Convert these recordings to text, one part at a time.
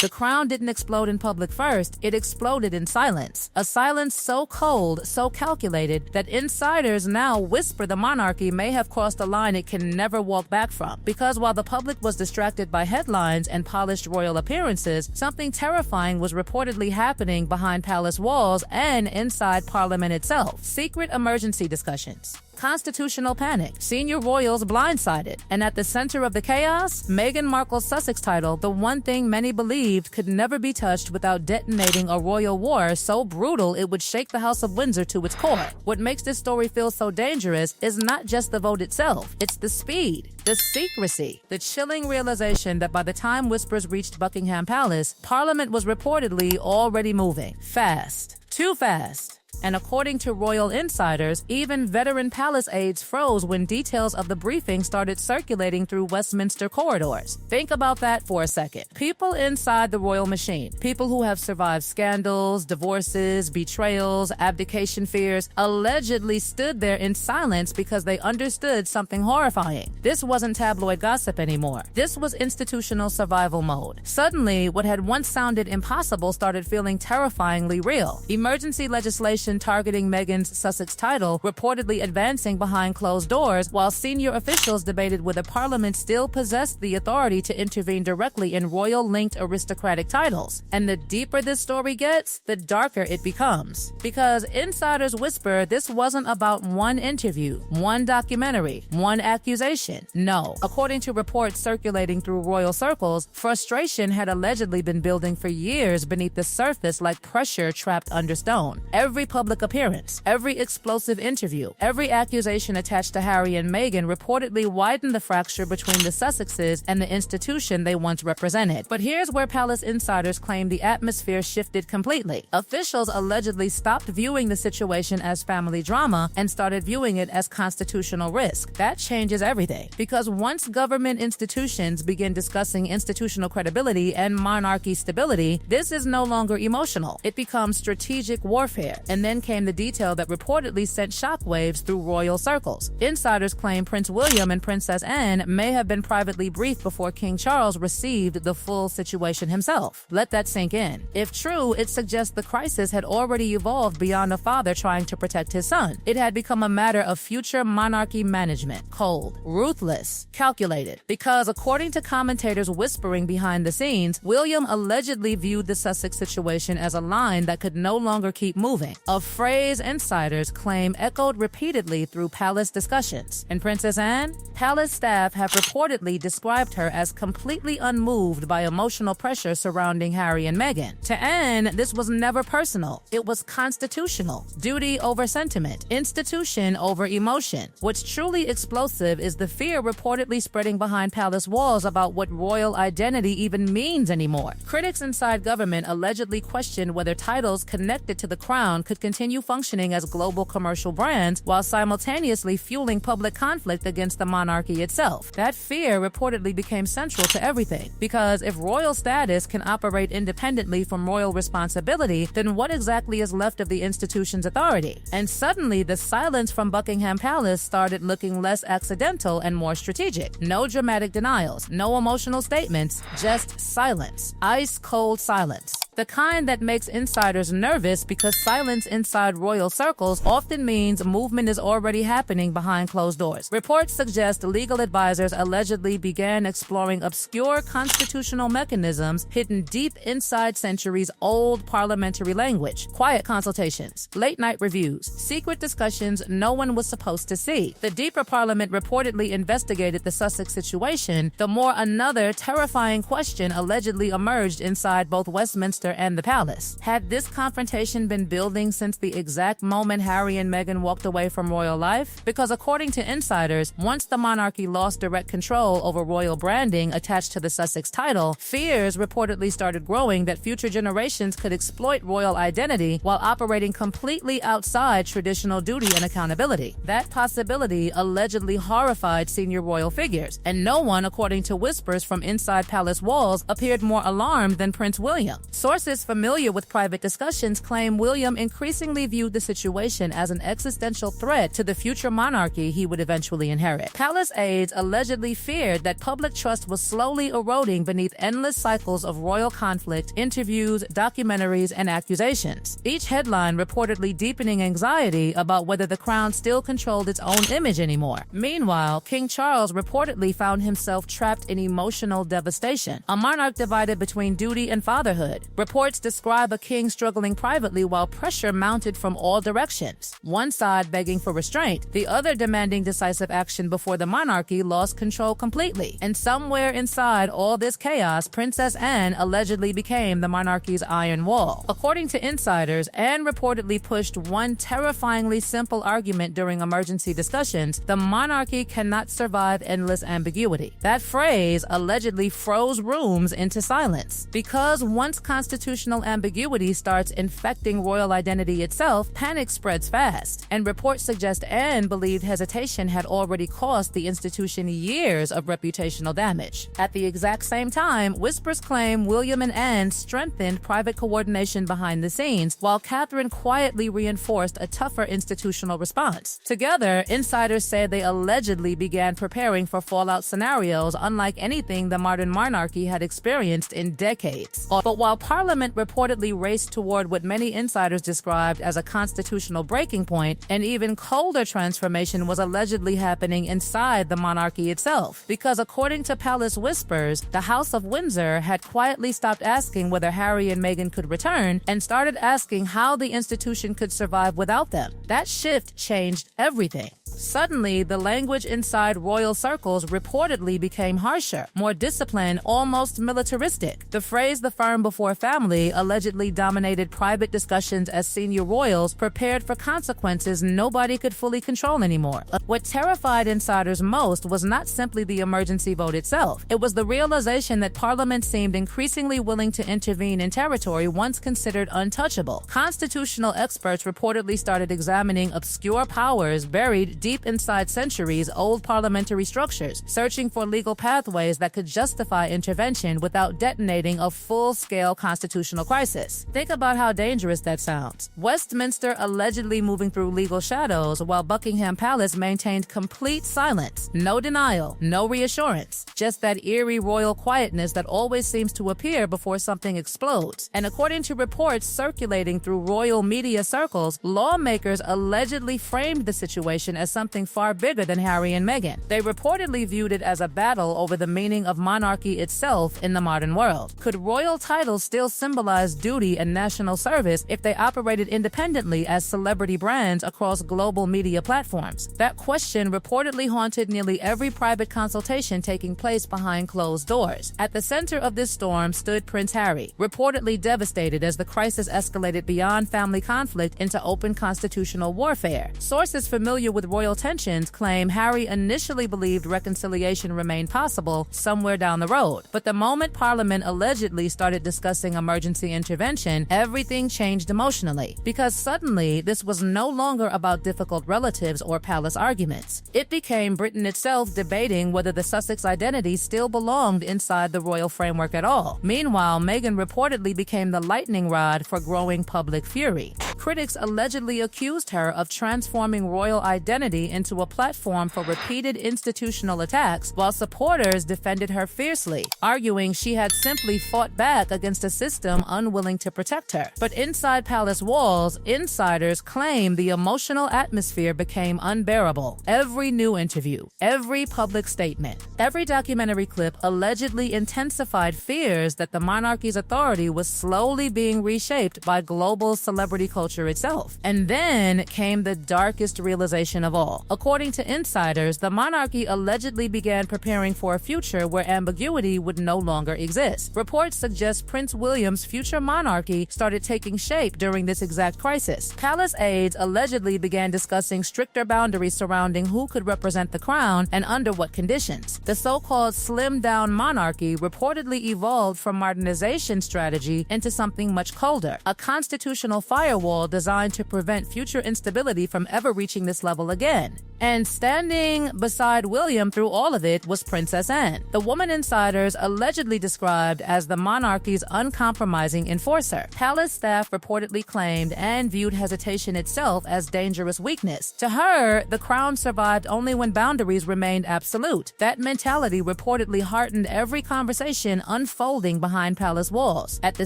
The crown didn't explode in public first, it exploded in silence. A silence so cold, so calculated, that insiders now whisper the monarchy may have crossed a line it can never walk back from. Because while the public was distracted by headlines and polished royal appearances, something terrifying was reportedly happening behind palace walls and inside Parliament itself. Secret emergency discussions. Constitutional panic, senior royals blindsided, and at the center of the chaos, Meghan Markle's Sussex title, the one thing many believed could never be touched without detonating a royal war so brutal it would shake the House of Windsor to its core. What makes this story feel so dangerous is not just the vote itself, it's the speed, the secrecy, the chilling realization that by the time whispers reached Buckingham Palace, Parliament was reportedly already moving. Fast. Too fast. And according to royal insiders, even veteran palace aides froze when details of the briefing started circulating through Westminster corridors. Think about that for a second. People inside the royal machine, people who have survived scandals, divorces, betrayals, abdication fears, allegedly stood there in silence because they understood something horrifying. This wasn't tabloid gossip anymore. This was institutional survival mode. Suddenly, what had once sounded impossible started feeling terrifyingly real. Emergency legislation targeting Meghan's Sussex title reportedly advancing behind closed doors, while senior officials debated whether Parliament still possessed the authority to intervene directly in royal-linked aristocratic titles. And the deeper this story gets, the darker it becomes. Because insiders whisper this wasn't about one interview, one documentary, one accusation. No. According to reports circulating through royal circles, frustration had allegedly been building for years beneath the surface like pressure trapped under stone. Every public appearance, every explosive interview, every accusation attached to Harry and Meghan reportedly widened the fracture between the Sussexes and the institution they once represented. But here's where palace insiders claim the atmosphere shifted completely. Officials allegedly stopped viewing the situation as family drama and started viewing it as constitutional risk. That changes everything, because once government institutions begin discussing institutional credibility and monarchy stability, this is no longer emotional. It becomes strategic warfare. And then came the detail that reportedly sent shockwaves through royal circles. Insiders claim Prince William and Princess Anne may have been privately briefed before King Charles received the full situation himself. Let that sink in. If true, it suggests the crisis had already evolved beyond a father trying to protect his son. It had become a matter of future monarchy management. Cold, ruthless, calculated. Because according to commentators whispering behind the scenes, William allegedly viewed the Sussex situation as a line that could no longer keep moving. A phrase insiders claim echoed repeatedly through palace discussions. And Princess Anne? Palace staff have reportedly described her as completely unmoved by emotional pressure surrounding Harry and Meghan. To Anne, this was never personal. It was constitutional. Duty over sentiment. Institution over emotion. What's truly explosive is the fear reportedly spreading behind palace walls about what royal identity even means anymore. Critics inside government allegedly questioned whether titles connected to the crown could continue functioning as global commercial brands while simultaneously fueling public conflict against the monarchy itself. That fear reportedly became central to everything, because if royal status can operate independently from royal responsibility, then what exactly is left of the institution's authority? And suddenly, the silence from Buckingham Palace started looking less accidental and more strategic. No dramatic denials, no emotional statements, just silence. Ice-cold silence. The kind that makes insiders nervous because silence inside royal circles often means movement is already happening behind closed doors. Reports suggest legal advisors allegedly began exploring obscure constitutional mechanisms hidden deep inside centuries-old parliamentary language. Quiet consultations, late-night reviews, secret discussions no one was supposed to see. The deeper Parliament reportedly investigated the Sussex situation, the more another terrifying question allegedly emerged inside both Westminster and the palace. Had this confrontation been building since the exact moment Harry and Meghan walked away from royal life? Because according to insiders, once the monarchy lost direct control over royal branding attached to the Sussex title, fears reportedly started growing that future generations could exploit royal identity while operating completely outside traditional duty and accountability. That possibility allegedly horrified senior royal figures, and no one, according to whispers from inside palace walls, appeared more alarmed than Prince William. Sources Sources familiar with private discussions claim William increasingly viewed the situation as an existential threat to the future monarchy he would eventually inherit. Palace aides allegedly feared that public trust was slowly eroding beneath endless cycles of royal conflict, interviews, documentaries, and accusations. Each headline reportedly deepening anxiety about whether the crown still controlled its own image anymore. Meanwhile, King Charles reportedly found himself trapped in emotional devastation, a monarch divided between duty and fatherhood. Reports describe a king struggling privately while pressure mounted from all directions, one side begging for restraint, the other demanding decisive action before the monarchy lost control completely. And somewhere inside all this chaos, Princess Anne allegedly became the monarchy's iron wall. According to insiders, Anne reportedly pushed one terrifyingly simple argument during emergency discussions: the monarchy cannot survive endless ambiguity. That phrase allegedly froze rooms into silence. Because once constitutional ambiguity starts infecting royal identity itself, panic spreads fast, and reports suggest Anne believed hesitation had already cost the institution years of reputational damage. At the exact same time, whispers claim William and Anne strengthened private coordination behind the scenes, while Catherine quietly reinforced a tougher institutional response. Together, insiders say they allegedly began preparing for fallout scenarios unlike anything the modern monarchy had experienced in decades. But while Parliament reportedly raced toward what many insiders described as a constitutional breaking point, an even colder transformation was allegedly happening inside the monarchy itself. Because according to palace whispers, the House of Windsor had quietly stopped asking whether Harry and Meghan could return and started asking how the institution could survive without them. That shift changed everything. Suddenly, the language inside royal circles reportedly became harsher, more disciplined, almost militaristic. The phrase "the firm before family" allegedly dominated private discussions as senior royals prepared for consequences nobody could fully control anymore. What terrified insiders most was not simply the emergency vote itself. It was the realization that Parliament seemed increasingly willing to intervene in territory once considered untouchable. Constitutional experts reportedly started examining obscure powers buried deep inside centuries-old parliamentary structures, searching for legal pathways that could justify intervention without detonating a full-scale constitutional crisis. Think about how dangerous that sounds. Westminster allegedly moving through legal shadows, while Buckingham Palace maintained complete silence. No denial, no reassurance, just that eerie royal quietness that always seems to appear before something explodes. And according to reports circulating through royal media circles, lawmakers allegedly framed the situation as something far bigger than Harry and Meghan. They reportedly viewed it as a battle over the meaning of monarchy itself in the modern world. Could royal titles still symbolize duty and national service if they operated independently as celebrity brands across global media platforms? That question reportedly haunted nearly every private consultation taking place behind closed doors. At the center of this storm stood Prince Harry, reportedly devastated as the crisis escalated beyond family conflict into open constitutional warfare. Sources familiar with royal tensions claim Harry initially believed reconciliation remained possible somewhere down the road. But the moment Parliament allegedly started discussing emergency intervention, everything changed emotionally. Because suddenly, this was no longer about difficult relatives or palace arguments. It became Britain itself debating whether the Sussex identity still belonged inside the royal framework at all. Meanwhile, Meghan reportedly became the lightning rod for growing public fury. Critics allegedly accused her of transforming royal identity into a platform for repeated institutional attacks, while supporters defended her fiercely, arguing she had simply fought back against a system unwilling to protect her. But inside palace walls, insiders claim the emotional atmosphere became unbearable. Every new interview, every public statement, every documentary clip allegedly intensified fears that the monarchy's authority was slowly being reshaped by global celebrity culture itself. And then came the darkest realization of all. According to insiders, the monarchy allegedly began preparing for a future where ambiguity would no longer exist. Reports suggest Prince William's future monarchy started taking shape during this exact crisis. Palace aides allegedly began discussing stricter boundaries surrounding who could represent the crown and under what conditions. The so-called slimmed-down monarchy reportedly evolved from modernization strategy into something much colder, a constitutional firewall designed to prevent future instability from ever reaching this level again. again. And standing beside William through all of it was Princess Anne, the woman insiders allegedly described as the monarchy's uncompromising enforcer. Palace staff reportedly claimed Anne viewed hesitation itself as dangerous weakness. To her, the crown survived only when boundaries remained absolute. That mentality reportedly heartened every conversation unfolding behind palace walls. At the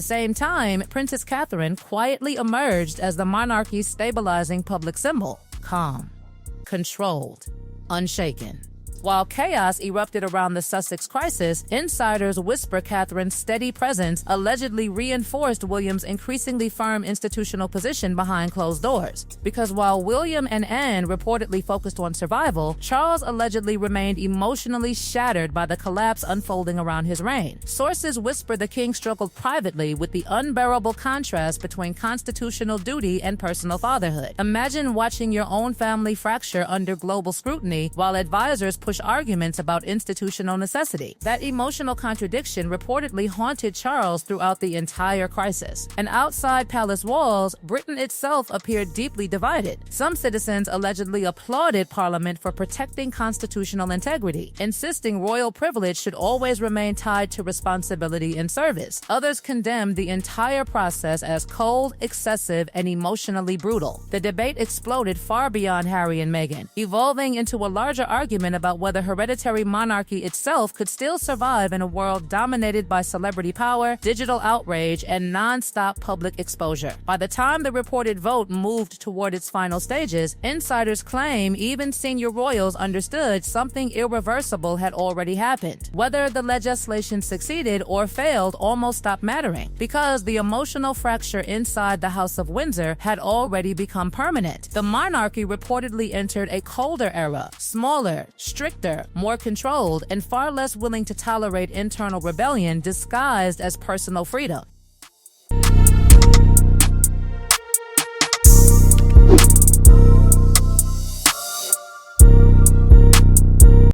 same time, Princess Catherine quietly emerged as the monarchy's stabilizing public symbol. Calm, controlled, unshaken. While chaos erupted around the Sussex crisis, insiders whisper Catherine's steady presence allegedly reinforced William's increasingly firm institutional position behind closed doors. Because while William and Anne reportedly focused on survival, Charles allegedly remained emotionally shattered by the collapse unfolding around his reign. Sources whisper the king struggled privately with the unbearable contrast between constitutional duty and personal fatherhood. Imagine watching your own family fracture under global scrutiny while advisors push arguments about institutional necessity. That emotional contradiction reportedly haunted Charles throughout the entire crisis. And outside palace walls, Britain itself appeared deeply divided. Some citizens allegedly applauded Parliament for protecting constitutional integrity, insisting royal privilege should always remain tied to responsibility and service. Others condemned the entire process as cold, excessive, and emotionally brutal. The debate exploded far beyond Harry and Meghan, evolving into a larger argument about whether hereditary monarchy itself could still survive in a world dominated by celebrity power, digital outrage, and non-stop public exposure. By the time the reported vote moved toward its final stages, insiders claim even senior royals understood something irreversible had already happened. Whether the legislation succeeded or failed almost stopped mattering, because the emotional fracture inside the House of Windsor had already become permanent. The monarchy reportedly entered a colder era, smaller, stricter, more controlled, and far less willing to tolerate internal rebellion disguised as personal freedom.